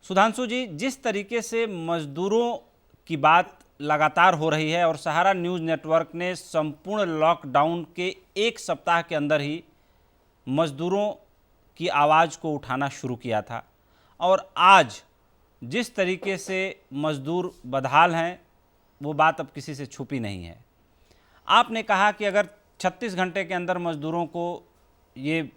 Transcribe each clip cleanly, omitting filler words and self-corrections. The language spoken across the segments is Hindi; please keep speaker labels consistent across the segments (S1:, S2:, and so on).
S1: सुधांशु जी, जिस तरीके से मजदूरों की बात लगातार हो रही है और सहारा न्यूज़ नेटवर्क ने संपूर्ण लॉकडाउन के एक सप्ताह के अंदर ही मजदूरों की आवाज़ को उठाना शुरू किया था, और आज जिस तरीके से मजदूर बदहाल हैं वो बात अब किसी से छुपी नहीं है। आपने कहा कि अगर 36 घंटे के अंदर मजदूरों को ये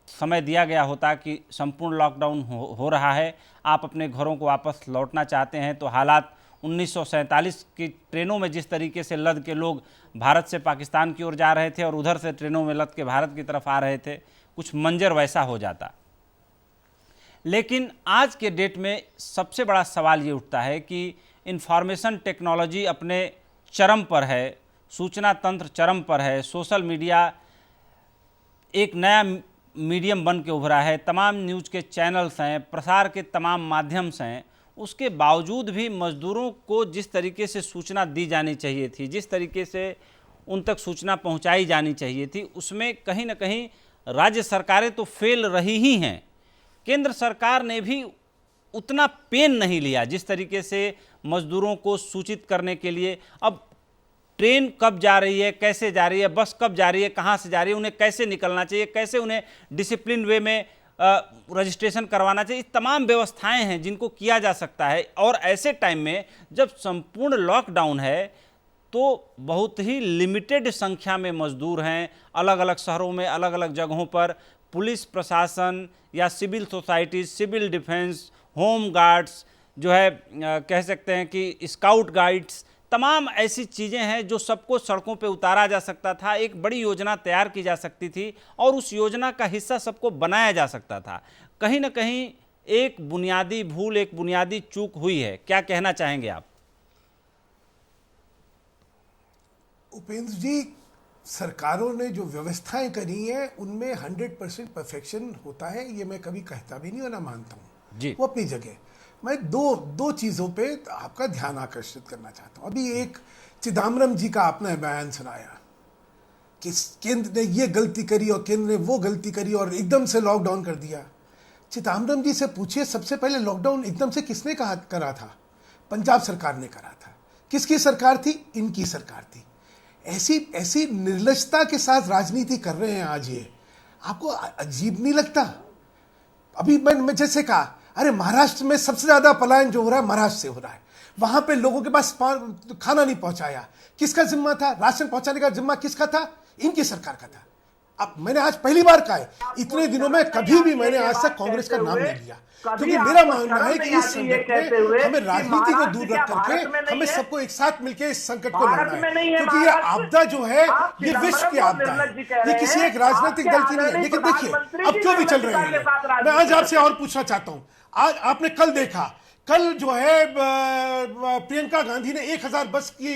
S1: समय दिया गया होता कि संपूर्ण लॉकडाउन हो रहा है, आप अपने घरों को वापस लौटना चाहते हैं, तो हालात 1947 की ट्रेनों में जिस तरीके से लद के लोग भारत से पाकिस्तान की ओर जा रहे थे और उधर से ट्रेनों में लद के भारत की तरफ आ रहे थे, कुछ मंजर वैसा हो जाता। लेकिन आज के डेट में सबसे बड़ा सवाल ये उठता है कि इंफॉर्मेशन टेक्नोलॉजी अपने चरम पर है, सूचना तंत्र चरम पर है, सोशल मीडिया एक नया मीडियम बन के उभरा है, तमाम न्यूज़ के चैनल्स हैं, प्रसार के तमाम माध्यम्स हैं, उसके बावजूद भी मज़दूरों को जिस तरीके से सूचना दी जानी चाहिए थी, जिस तरीके से उन तक सूचना पहुंचाई जानी चाहिए थी, उसमें कहीं ना कहीं राज्य सरकारें तो फेल रही ही हैं। केंद्र सरकार ने भी उतना पेन नहीं लिया जिस तरीके से मज़दूरों को सूचित करने के लिए। अब ट्रेन कब जा रही है, कैसे जा रही है, बस कब जा रही है, कहाँ से जा रही है, उन्हें कैसे निकलना चाहिए, कैसे उन्हें डिसिप्लिन वे में रजिस्ट्रेशन करवाना चाहिए, तमाम व्यवस्थाएं हैं जिनको किया जा सकता है। और ऐसे टाइम में जब संपूर्ण लॉकडाउन है तो बहुत ही लिमिटेड संख्या में मजदूर हैं, अलग अलग शहरों में, अलग अलग जगहों पर पुलिस प्रशासन या civil society, civil defence, home guards, जो है कह सकते हैं कि स्काउट गाइड्स, तमाम ऐसी चीज़ें हैं जो सबको सड़कों पे उतारा जा सकता था। एक बड़ी योजना तैयार की जा सकती थी और उस योजना का हिस्सा सबको बनाया जा सकता था। कहीं ना कहीं एक बुनियादी भूल, एक बुनियादी चूक हुई है। क्या कहना चाहेंगे आप?
S2: उपेंद्र जी, सरकारों ने जो व्यवस्थाएं करी हैं उनमें 100% परफेक्शन होता है, ये मैं कभी कहता भी नहीं और ना मानता हूँ
S1: जी।
S2: वो अपनी जगह। मैं दो चीज़ों पे आपका ध्यान आकर्षित करना चाहता हूँ। अभी एक चिदम्बरम जी का आपने बयान सुनाया कि केंद्र ने ये गलती करी और केंद्र ने वो गलती करी और एकदम से लॉकडाउन कर दिया। चिदम्बरम जी से पूछिए, सबसे पहले लॉकडाउन एकदम से किसने करा था? पंजाब सरकार ने करा था। किसकी सरकार थी? इनकी सरकार थी। ऐसी निर्लजता के साथ राजनीति कर रहे हैं आज। ये आपको अजीब नहीं लगता? अभी मैं जैसे कहा, अरे महाराष्ट्र में सबसे ज्यादा पलायन जो हो रहा है महाराष्ट्र से हो रहा है। वहां पे लोगों के पास खाना नहीं पहुंचाया, किसका जिम्मा था? राशन पहुंचाने का जिम्मा किसका था? इनकी सरकार का था। अब मैंने आज पहली बार कहा है, इतने दिनों में कभी भी मैंने आज तक कांग्रेस का नाम नहीं लिया, क्योंकि मेरा मानना है कि इस संकट में हमें राजनीति को दूर रख करके हमें सबको एक साथ मिलकर इस संकट को लड़ना है। क्योंकि ये आपदा जो है ये विश्व की आपदा है, ये किसी एक राजनीतिक दल की नहीं है। लेकिन देखिए अब जो भी चल रहे हैं, मैं आज आपसे और पूछना चाहता हूं, आज आपने कल देखा, कल जो है प्रियंका गांधी ने 1000 बस की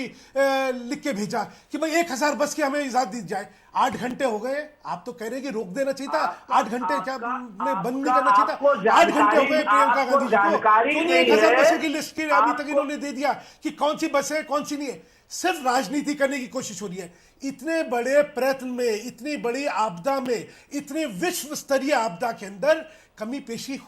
S2: लिख के भेजा कि भाई 1000 बस की हमें इजाजत दी जाए। 8 घंटे हो गए, आप तो कह रहे हैं कि रोक देना चाहिए था। 8 घंटे क्या में बंद नहीं करना चाहिए था? 8 घंटे हो गए प्रियंका गांधी जी को, क्यों नहीं 1000 बसों की लिस्ट की अभी तक इन्होंने दे दिया कि कौन सी बस है कौन सी नहीं है? सिर्फ राजनीति करने की कोशिश हो रही है। इतने बड़े प्रयत्न में, इतनी बड़ी आपदा में, इतने विश्व स्तरीय आपदा के अंदर कमी पेशी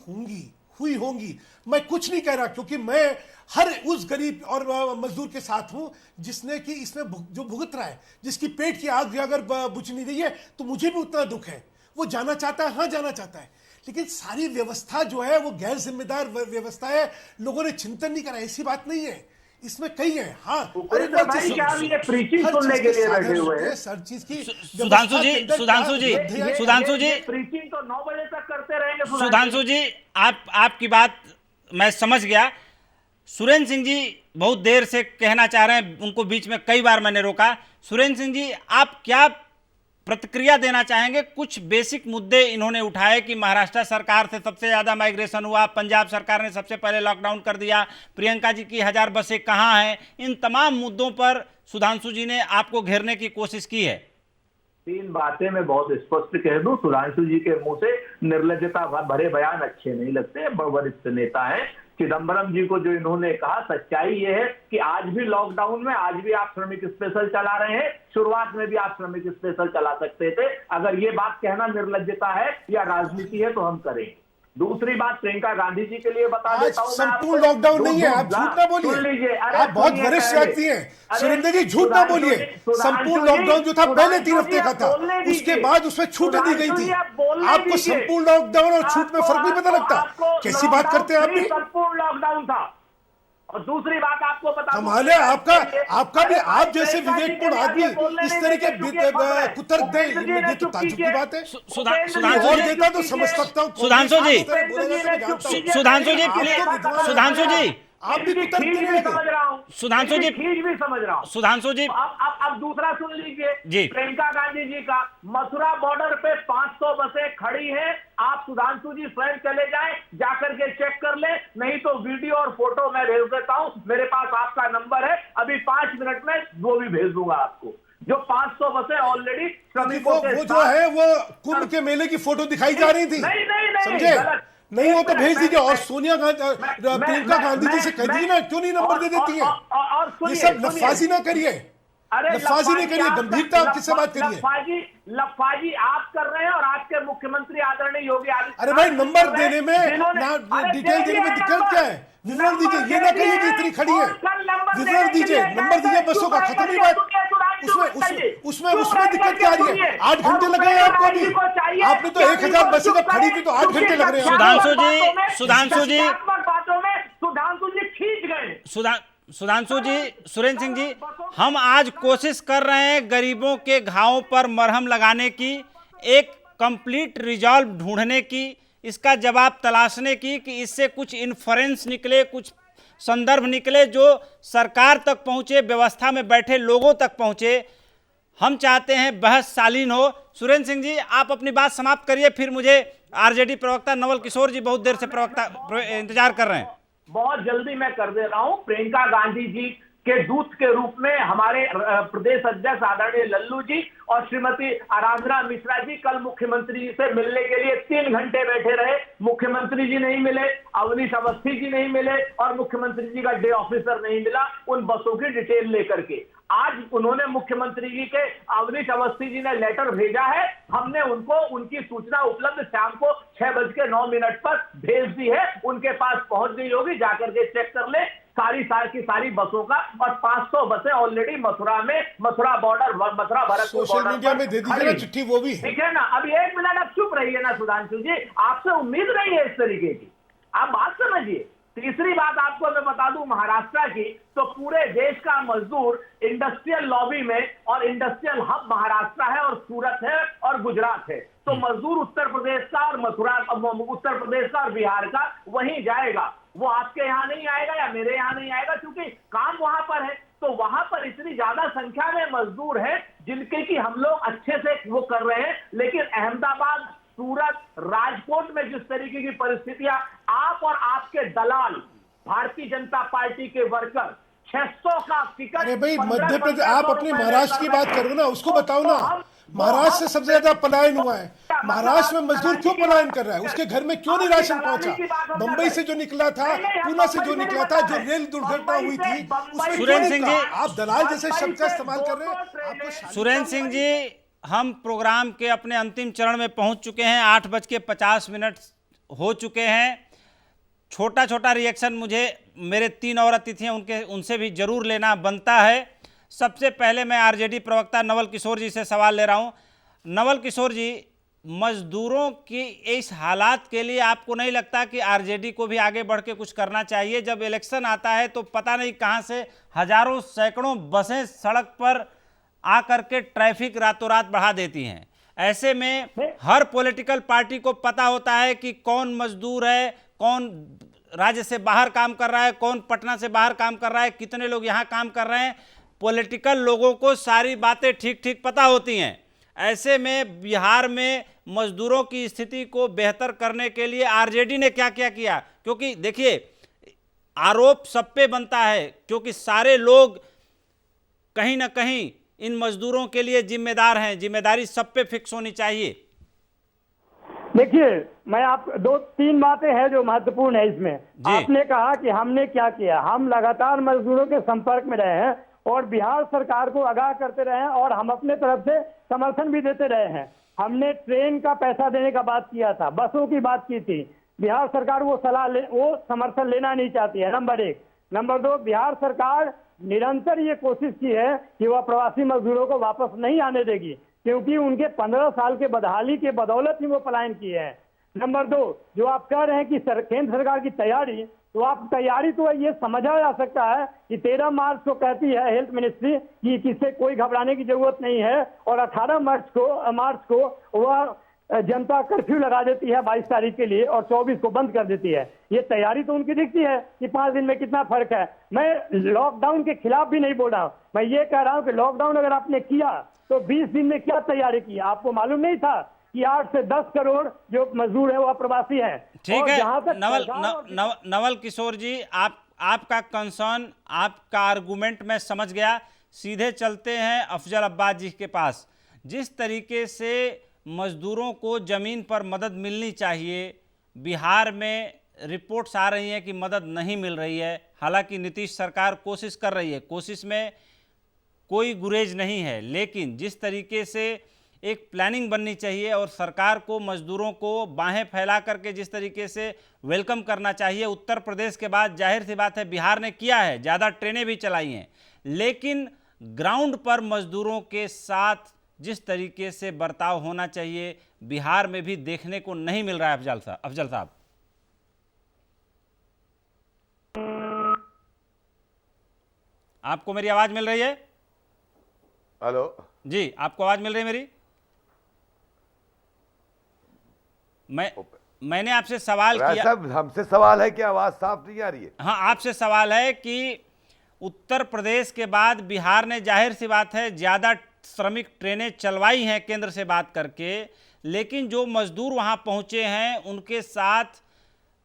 S2: हुई होंगी। मैं कुछ नहीं कह रहा, क्योंकि मैं हर उस गरीब और मजदूर के साथ हूं जिसने कि इसमें जो भुगत रहा है, जिसकी पेट की आग अगर बुझ नहीं रही है तो मुझे भी उतना दुख है। वो जाना चाहता है, हाँ जाना चाहता है, लेकिन सारी व्यवस्था जो है वो गैर जिम्मेदार व्यवस्था है। लोगों ने चिंतन नहीं करा, ऐसी बात नहीं है, इसमें कई है। हाँ,
S1: सर चीज की सुधांशु जी
S3: प्रीचिंग तो 9 बजे तक करते रहेंगे।
S1: सुधांशु जी, आपकी बात मैं समझ गया। सुरेंद्र सिंह जी बहुत देर से कहना चाह रहे हैं, उनको बीच में कई बार मैंने रोका। सुरेंद्र सिंह जी, आप क्या प्रतिक्रिया देना चाहेंगे? कुछ बेसिक मुद्दे इन्होंने उठाए कि महाराष्ट्र सरकार से सबसे ज्यादा माइग्रेशन हुआ, पंजाब सरकार ने सबसे पहले लॉकडाउन कर दिया, प्रियंका जी की 1000 बसें कहाँ हैं। इन तमाम मुद्दों पर सुधांशु जी ने आपको घेरने की कोशिश की है।
S3: 3 बातें मैं बहुत स्पष्ट कह दूं, सुधांशु जी के मुंह से निर्लजता भरे बयान अच्छे नहीं लगते। वरिष्ठ नेता है चिदम्बरम जी को जो इन्होंने कहा, सच्चाई ये है कि आज भी लॉकडाउन में, आज भी आप श्रमिक स्पेशल चला रहे हैं, शुरुआत में भी आप श्रमिक स्पेशल चला सकते थे। अगर ये बात कहना निर्लज्जता है या राजनीति है तो हम करें। दूसरी बात प्रियंका गांधी जी के लिए बता
S2: आज
S3: देता हूं मैं
S2: संपूर्ण
S3: आपको।
S2: लॉकडाउन नहीं है, आप झूठ ना
S3: सुन लीजिए,
S2: बोलिए,
S3: अरे
S2: आप बहुत
S3: सुनिए
S2: वरिष्ठ
S3: पहले।
S2: व्यक्ति हैं।
S3: अरे
S2: सुरेंद्र जी झूठ ना बोलिए, संपूर्ण लॉकडाउन जो था पहले 3 हफ्ते का था, उसके बाद उसमें छूटें दी गई थी। आपको संपूर्ण लॉकडाउन और छूट में फर्क नहीं पता लगता? कैसी बात करते हैं आप भी?
S3: संपूर्ण लॉकडाउन था। और दूसरी बात आपको बता दूं,
S2: कमाल है आपका भी, आप जैसे विवेकपूर्ण आदमी इस तरह के कुतर्क दें, ये तो ताज्जुब की बात है।
S1: सुधांशु
S2: और
S1: जी,
S2: देता तो समझता हूँ।
S1: सुधांशु जी,
S3: सुधांशु जी,
S1: सुधांशु जी,
S2: आप भी कुतर्क
S3: खींच
S2: देने
S3: भी
S2: लगे।
S3: समझ रहा हूं,
S1: सुधांशु जी,
S3: खींच भी समझ रहा हूं।
S1: सुधांशु जी,
S3: अब दूसरा सुन लीजिए
S1: जी।
S3: प्रियंका गांधी जी का, मथुरा बॉर्डर पे 500 बसें खड़ी हैं। आप सुधांशु जी स्वयं चले जाएं, जाकर के चेक कर ले, नहीं तो वीडियो और फोटो मैं भेज देता हूं, मेरे पास आपका नंबर है, अभी 5 मिनट में वो भी भेज दूंगा आपको। जो 500 बसें ऑलरेडी श्रमिकों के
S2: वो जो है वो कुंभ के मेले की फोटो दिखाई जा रही थी, समझे? नहीं हो तो भेज दीजिए। और सोनिया गांधी, प्रियंका गांधी जी से कह दीजिए ना, क्यों नहीं नंबर दे देती है? ये सब लफाजी ना करिए, लफाजी नहीं करिए, गंभीरता किससे बात करिए।
S3: लफाजी आप कर रहे हैं और आपके मुख्यमंत्री आदरणीय योगी आदित्यनाथ।
S2: अरे भाई, नंबर देने में ना डिटेल देने में दिक्कत क्या है? विवरण दीजिए, ये ना कहिए कि इतनी खड़ी है। विवरण दीजिए, नंबर दीजिए बसों का, खत्म ही बात। उसमें दिक्कत क्या आ रही है? 8 घंटे लग रहे हैं आपको अभी। आपने तो 1000 बसें जब खड़ी थी तो 8 घंटे लग रहे हैं।
S1: सुधांशु जी, सुधांशु जी,
S3: बातों में सुधांशु जी खींच गए।
S1: सुधांशु जी, सुरेंद्र सिंह जी, हम आज कोशिश कर रहे हैं गरीबों के घावों पर मरहम लगाने की, एक कंप्लीट रिजॉल्व ढूंढने की, इसका जवाब तलाशने की, कि इससे कुछ इन्फ्रेंस निकले, कुछ संदर्भ निकले जो सरकार तक पहुंचे, व्यवस्था में बैठे लोगों तक पहुंचे। हम चाहते हैं बहस शालीन हो। सुरेंद्र सिंह जी, आप अपनी बात समाप्त करिए, फिर मुझे आरजेडी प्रवक्ता नवल किशोर जी बहुत देर से इंतजार कर रहे हैं।
S3: बहुत जल्दी मैं कर दे रहा हूं। प्रियंका गांधी जी के दूत के रूप में हमारे प्रदेश अध्यक्ष आदरणीय लल्लू जी और श्रीमती आराधना मिश्रा जी कल मुख्यमंत्री जी से मिलने के लिए 3 घंटे बैठे रहे। मुख्यमंत्री जी नहीं मिले, अवनीश अवस्थी जी नहीं मिले और मुख्यमंत्री जी का डे ऑफिसर नहीं मिला उन बसों की डिटेल लेकर के। आज उन्होंने मुख्यमंत्री जी के अवनीश अवस्थी जी ने लेटर भेजा है, हमने उनको उनकी सूचना उपलब्ध शाम को 6:09 पर भेज दी है। उनके पास पहुंच गई होगी, जाकर के चेक कर ले सारी बसों का। और 500 बसें ऑलरेडी मथुरा में, Mathura border, Mathura Bharatpur
S2: social media में दे दीजिए ना चिट्ठी, वो भी
S3: ठीक है ना। अभी 1 मिनट आप चुप रहिए ना सुधांशु जी, आपसे उम्मीद नहीं है इस तरीके की, आप बात समझिए। तीसरी बात आपको मैं बता दूं महाराष्ट्र की, तो पूरे देश का मजदूर इंडस्ट्रियल लॉबी में, और इंडस्ट्रियल हब महाराष्ट्र है और सूरत है और गुजरात है, तो मजदूर उत्तर प्रदेश का और उत्तर प्रदेश का और बिहार का वहीं जाएगा। वो आपके यहाँ नहीं आएगा या मेरे यहाँ नहीं आएगा, क्योंकि काम वहां पर है। तो वहां पर इतनी ज्यादा संख्या में मजदूर हैं जिनके की हम लोग अच्छे से वो कर रहे हैं। लेकिन अहमदाबाद, सूरत, राजकोट में जिस तरीके की परिस्थितियां, आप और आपके दलाल भारतीय जनता पार्टी के वर्कर 600 का टिकट।
S2: अरे भाई, मध्य प्रदेश, आप अपने महाराष्ट्र की बात करो ना, उसको बताओ ना। महाराष्ट्र से सबसे ज्यादा पलायन हुआ है। महाराष्ट्र में मजदूर क्यों पलायन कर रहा है? उसके घर में क्यों नहीं राशन पहुंचा? बंबई से जो निकला था, पुणे से जो निकला था, जो रेल दुर्घटना हुई थी, उसमें
S1: सुरेंद्र सिंह जी,
S2: आप दलाल जैसे शब्द का इस्तेमाल कर रहे हैं।
S1: सुरेंद्र सिंह जी, हम प्रोग्राम के अपने अंतिम चरण में पहुंच चुके हैं। 8:50 हो चुके हैं। छोटा छोटा रिएक्शन मुझे मेरे 3 और अतिथि हैं उनसे भी जरूर लेना बनता है। सबसे पहले मैं आरजेडी प्रवक्ता नवल किशोर जी से सवाल ले रहा हूं। नवल किशोर जी, मजदूरों की इस हालात के लिए आपको नहीं लगता कि आरजेडी को भी आगे बढ़ के कुछ करना चाहिए? जब इलेक्शन आता है तो पता नहीं कहां से हजारों सैकड़ों बसें सड़क पर आकर के ट्रैफिक रातों रात बढ़ा देती हैं। ऐसे में हर पॉलिटिकल पार्टी को पता होता है कि कौन मजदूर है, कौन राज्य से बाहर काम कर रहा है, कौन पटना से बाहर काम कर रहा है, कितने लोग यहाँ काम कर रहे हैं। पॉलिटिकल लोगों को सारी बातें ठीक ठीक पता होती हैं। ऐसे में बिहार में मजदूरों की स्थिति को बेहतर करने के लिए आरजेडी ने क्या क्या किया? क्योंकि देखिए, आरोप सब पे बनता है, क्योंकि सारे लोग कहीं ना कहीं इन मजदूरों के लिए जिम्मेदार हैं। जिम्मेदारी सब पे फिक्स होनी चाहिए।
S4: देखिए, मैं आप 2-3 बातें हैं जो महत्वपूर्ण है इसमें। आपने कहा कि हमने क्या किया। हम लगातार मजदूरों के संपर्क में रहे हैं और बिहार सरकार को आगाह करते रहे हैं और हम अपने तरफ से समर्थन भी देते रहे हैं। हमने ट्रेन का पैसा देने का बात किया था, बसों की बात की थी, बिहार सरकार वो वो समर्थन लेना नहीं चाहती है, नंबर एक। नंबर दो, बिहार सरकार निरंतर ये कोशिश की है कि वह प्रवासी मजदूरों को वापस नहीं आने देगी, क्योंकि उनके 15 साल के बदहाली के बदौलत ही वो पलायन किए हैं। नंबर दो, जो आप कह रहे हैं कि केंद्र सरकार की तैयारी, तो आप तैयारी तो ये समझा जा सकता है कि 13 मार्च को कहती है हेल्थ मिनिस्ट्री कि किसी कोई घबराने की जरूरत नहीं है, और 18 मार्च को वह जनता कर्फ्यू लगा देती है 22 तारीख के लिए, और 24 को बंद कर देती है। ये तैयारी तो उनकी दिखती है कि 5 दिन में कितना फर्क है। मैं लॉकडाउन के खिलाफ भी नहीं बोल रहा हूँ, मैं ये कह रहा हूँ कि लॉकडाउन अगर आपने किया तो 20 दिन में क्या तैयारी की? आपको मालूम नहीं था कि 8 से 10 करोड़ जो मजदूर है वो प्रवासी है।
S1: ठीक है नवल किशोर जी, आपका कंसर्न, आपका आर्गुमेंट मैं समझ गया। सीधे चलते हैं अफजल अब्बास जी के पास। जिस तरीके से मजदूरों को जमीन पर मदद मिलनी चाहिए, बिहार में रिपोर्ट्स आ रही हैं कि मदद नहीं मिल रही है। हालांकि नीतीश सरकार कोशिश कर रही है, कोशिश में कोई गुरेज नहीं है, लेकिन जिस तरीके से एक प्लानिंग बननी चाहिए और सरकार को मजदूरों को बाहें फैला करके जिस तरीके से वेलकम करना चाहिए, उत्तर प्रदेश के बाद जाहिर सी बात है बिहार ने किया है, ज़्यादा ट्रेनें भी चलाई हैं, लेकिन ग्राउंड पर मजदूरों के साथ जिस तरीके से बर्ताव होना चाहिए बिहार में भी देखने को नहीं मिल रहा है। अफजल साहब, आपको मेरी आवाज मिल रही है?
S5: हेलो
S1: जी, आपको आवाज मिल रही है मेरी? मैंने आपसे सवाल किया।
S5: सब हमसे सवाल है कि आवाज साफ नहीं आ रही है?
S1: हाँ, आपसे सवाल है कि उत्तर प्रदेश के बाद बिहार ने जाहिर सी बात है ज़्यादा श्रमिक ट्रेनें चलवाई हैं केंद्र से बात करके, लेकिन जो मजदूर वहाँ पहुँचे हैं उनके साथ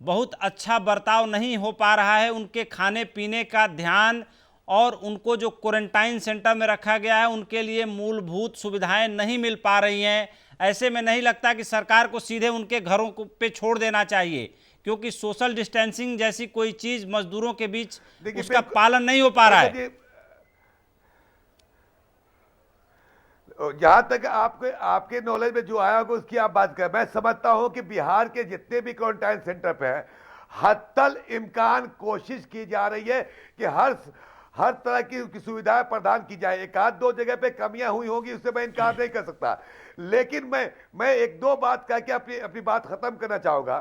S1: बहुत अच्छा बर्ताव नहीं हो पा रहा है। उनके खाने पीने का ध्यान और उनको जो क्वारंटाइन सेंटर में रखा गया है उनके लिए मूलभूत सुविधाएं नहीं मिल पा रही हैं। ऐसे में नहीं लगता कि सरकार को सीधे उनके घरों पे छोड़ देना चाहिए, क्योंकि सोशल डिस्टेंसिंग जैसी कोई चीज मजदूरों के बीच उसका पालन नहीं हो पा रहा है।
S5: जहां तक आपके नॉलेज में जो आया होगा उसकी आप बात करें। मैं समझता हूं कि बिहार के जितने भी क्वारंटाइन सेंटर पे हैं, हत्तल इम्कान कोशिश की जा रही है कि हर तरह की सुविधाएं प्रदान की जाए। एक आध दो जगह पे कमियां हुई होंगी, उससे मैं इनकार नहीं कर सकता, लेकिन मैं एक दो बात कह के अपनी बात खत्म करना चाहूंगा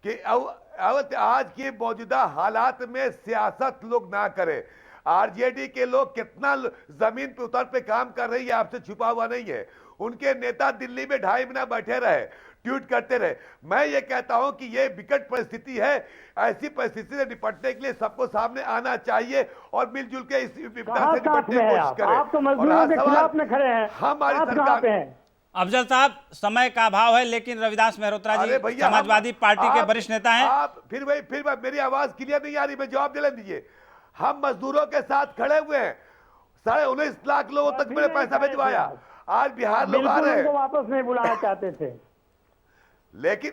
S5: कि आज के मौजूदा हालात में सियासत लोग ना करें। आरजेडी के लोग कितना जमीन पे उतर पे काम कर रही है आपसे छुपा हुआ नहीं है। उनके नेता दिल्ली में 2.5 महीना बैठे रहे, ट्वीट करते रहे। मैं ये कहता हूं कि ये विकट परिस्थिति है, ऐसी परिस्थिति से निपटने के लिए सबको सामने आना चाहिए और मिलजुल के इस विपदा से निपटने की कोशिश करें।
S4: आप तो मजदूरों के खिलाफ में खड़े हैं,
S5: हमारी
S4: सरकार पे।
S1: अफजल साहब, समय का अभाव है, लेकिन रविदास मेहरोत्रा जी समाजवादी पार्टी के वरिष्ठ नेता हैं।
S5: आप फिर मेरी आवाज क्लियर नहीं आ रही, मैं जवाब दिला दीजिए। हम मजदूरों के साथ खड़े हुए हैं, 19.5 लाख लोगों तक मैंने पैसा भिजवाया। आज बिहार लोग आ रहे हैं,
S4: वापस नहीं बुलाना चाहते थे,
S5: लेकिन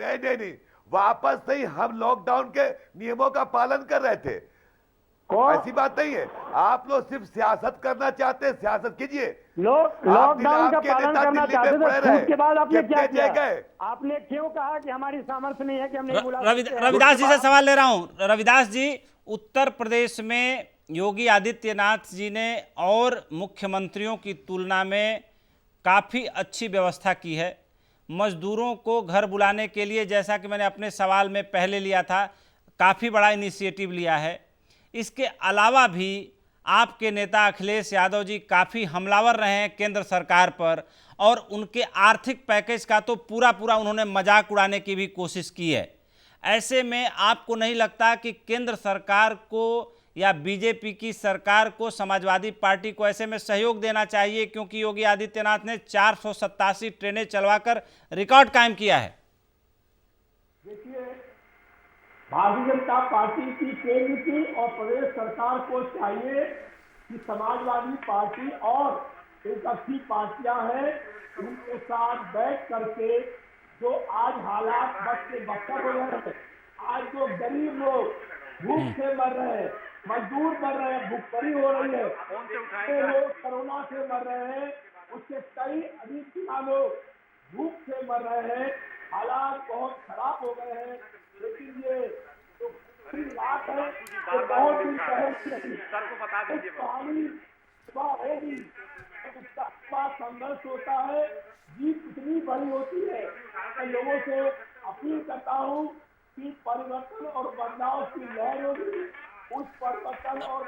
S5: नहीं, वापस नहीं, हम लॉकडाउन के नियमों का पालन कर रहे थे। ऐसी बात नहीं है। आप लोग सिर्फ सियासत करना चाहते हैं, सियासत कीजिए।
S4: लॉकडाउन का पालन करना चाहते थे, उसके बाद आपने क्या किया? आपने क्यों कहा कि हमारी सामर्थ्य नहीं है कि हम नहीं बुला सकते?
S1: रविदास जी से सवाल ले रहा हूं। रविदास जी, उत्तर प्रदेश में योगी आदित्यनाथ जी ने और मुख्यमंत्रियों की तुलना में काफ़ी अच्छी व्यवस्था की है। मजदूरों को घर बुलाने के लिए, जैसा कि मैंने अपने सवाल में पहले लिया था, काफ़ी बड़ा इनिशिएटिव लिया है। इसके अलावा भी आपके नेता अखिलेश यादव जी काफ़ी हमलावर रहे हैं केंद्र सरकार पर, और उनके आर्थिक पैकेज का तो पूरा उन्होंने मजाक उड़ाने की भी कोशिश की है। ऐसे में आपको नहीं लगता कि केंद्र सरकार को या बीजेपी की सरकार को, समाजवादी पार्टी को ऐसे में सहयोग देना चाहिए, क्योंकि योगी आदित्यनाथ ने 487 ट्रेनें चलवाकर रिकॉर्ड कायम किया है?
S4: देखिए, भारतीय जनता पार्टी की केंद्र की और प्रदेश सरकार को चाहिए कि समाजवादी पार्टी और एक अच्छी पार्टियां हैं उनके साथ बैठ करके जो आज हालात बस से बदतर हो रहे हैं, आज जो गरीब लोग भूख से मर रहे हैं, मजदूर मर रहे हैं, भूखमरी हो रही है, लोग कोरोना से मर रहे हैं, उससे कई अधिक लोग भूख से मर रहे हैं।
S6: हालात बहुत खराब हो गए हैं, लेकिन ये जो बड़ी बात है कि बहुत दिन पहले कहानी होगी, उसका संघर्ष होता है, जीत इतनी बड़ी होती है। मैं लोगों से अपील करता हूँ कि परिवर्तन और बदलाव की लहर होगी, उस परिवर्तन और